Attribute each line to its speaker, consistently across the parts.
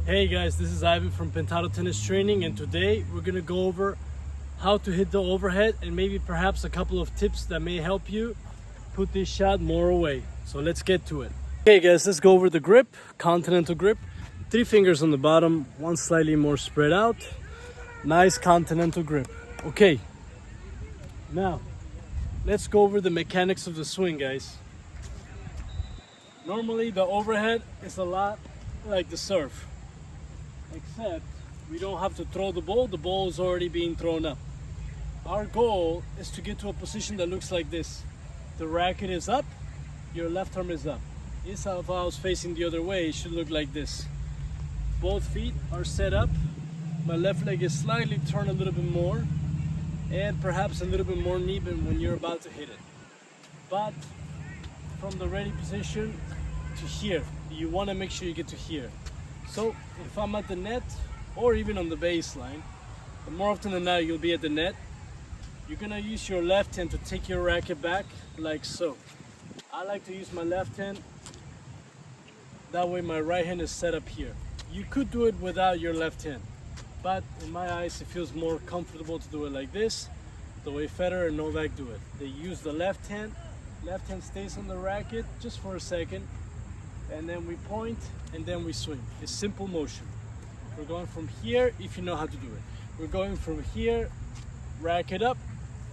Speaker 1: Hey guys, this is Ivan from Pintado Tennis Training, and today we're gonna go over how to hit the overhead and maybe perhaps a couple of tips that may help you put this shot more away. So let's get to it. Okay guys, let's go over the grip, continental grip. 3 fingers on the bottom, one slightly more spread out. Nice continental grip. Okay, now let's go over the mechanics of the swing, guys. Normally the overhead is a lot like the serve, except we don't have to throw the ball is already being thrown up. Our goal is to get to a position that looks like this. The racket is up, your left arm is up. If I was facing the other way, it should look like this. Both feet are set up, my left leg is slightly turned a little bit more, and perhaps a little bit more knee bend when you're about to hit it. But from the ready position to here, you want to make sure you get to here. So if I'm at the net or even on the baseline, but more often than not you'll be at the net, you're gonna use your left hand to take your racket back like so. I like to use my left hand, that way my right hand is set up here. You could do it without your left hand, but in my eyes it feels more comfortable to do it like this, the way Federer and Novak do it. They use the left hand stays on the racket just for a second, and then we point and then we swing. It's simple motion. We're going from here, if you know how to do it. We're going from here, racket up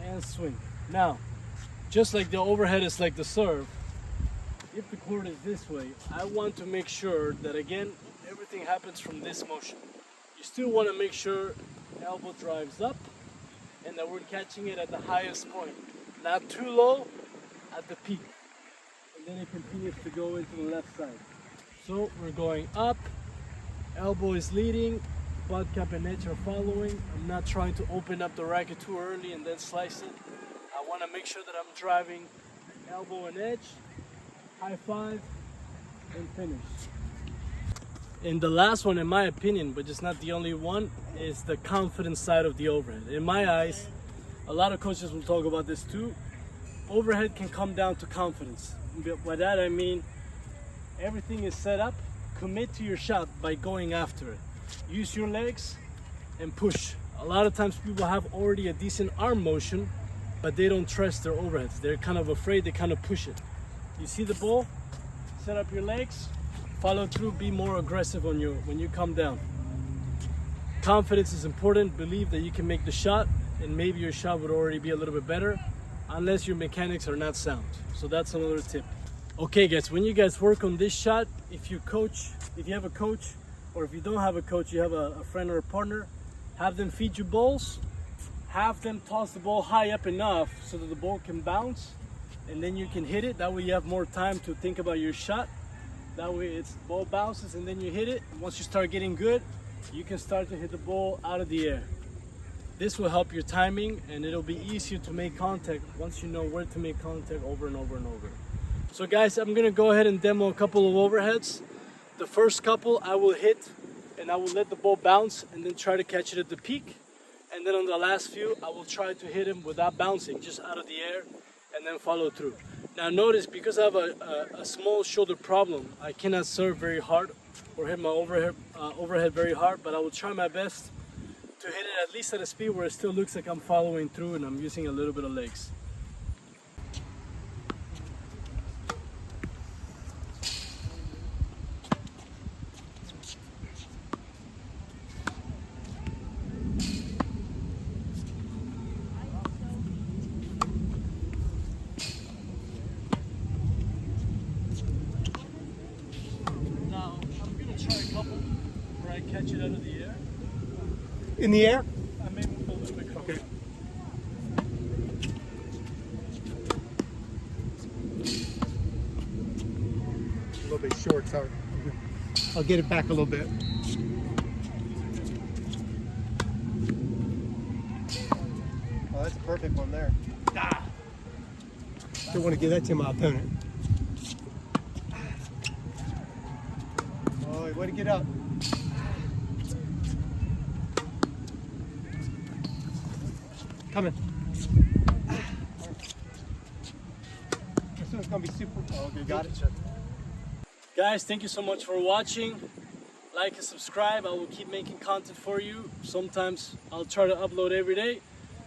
Speaker 1: and swing. Now, just like the overhead is like the serve, if the court is this way, I want to make sure that again, everything happens from this motion. You still want to make sure elbow drives up and that we're catching it at the highest point. Not too low, at the peak. And then it continues to go into the left side. So we're going up, elbow is leading, butt cap and edge are following. I'm not trying to open up the racket too early and then slice it. I want to make sure that I'm driving elbow and edge, high five, and finish. And the last one, in my opinion, but it's not the only one, is the confidence side of the overhead. In my eyes, a lot of coaches will talk about this too. Overhead can come down to confidence. By that I mean everything is set up. Commit to your shot by going after it. Use your legs and push. A lot of times people have already a decent arm motion, but they don't trust their overheads. They're kind of afraid, they kind of push it. You see the ball? Set up your legs, follow through, be more aggressive when you come down. Confidence is important. Believe that you can make the shot, and maybe your shot would already be a little bit better, unless your mechanics are not sound. So that's another tip. Okay guys, when you guys work on this shot, if you have a coach, or if you don't have a coach, you have a friend or a partner, have them feed you balls, have them toss the ball high up enough so that the ball can bounce, and then you can hit it. That way you have more time to think about your shot. That way it's ball bounces and then you hit it. Once you start getting good, you can start to hit the ball out of the air. This will help your timing, and it'll be easier to make contact once you know where to make contact over and over and over. So guys, I'm gonna go ahead and demo a couple of overheads. The first couple I will hit and I will let the ball bounce and then try to catch it at the peak. And then on the last few, I will try to hit him without bouncing, just out of the air, and then follow through. Now notice, because I have a small shoulder problem, I cannot serve very hard or hit my overhead very hard, but I will try my best to hit it at least at a speed where it still looks like I'm following through and I'm using a little bit of legs. Now, I'm going to try a couple where I catch it out of the air.
Speaker 2: In the air?
Speaker 1: I may move a little bit closer.
Speaker 2: Okay. A little bit short, sorry. I'll get it back a little bit. Oh, that's a perfect one there. Ah. Don't want to give that to my opponent. Oh, way to get up. Coming. This one's gonna be super. Oh, okay, got it.
Speaker 1: Guys, thank you so much for watching. like and subscribe. I will keep making content for you. Sometimes I'll try to upload every day.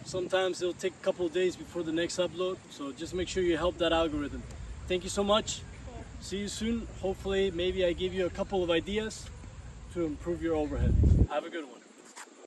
Speaker 1: Sometimes it'll take a couple of days before the next upload. So just make sure you help that algorithm. Thank you so much. See you soon. Hopefully, maybe I give you a couple of ideas to improve your overhead. Have a good one.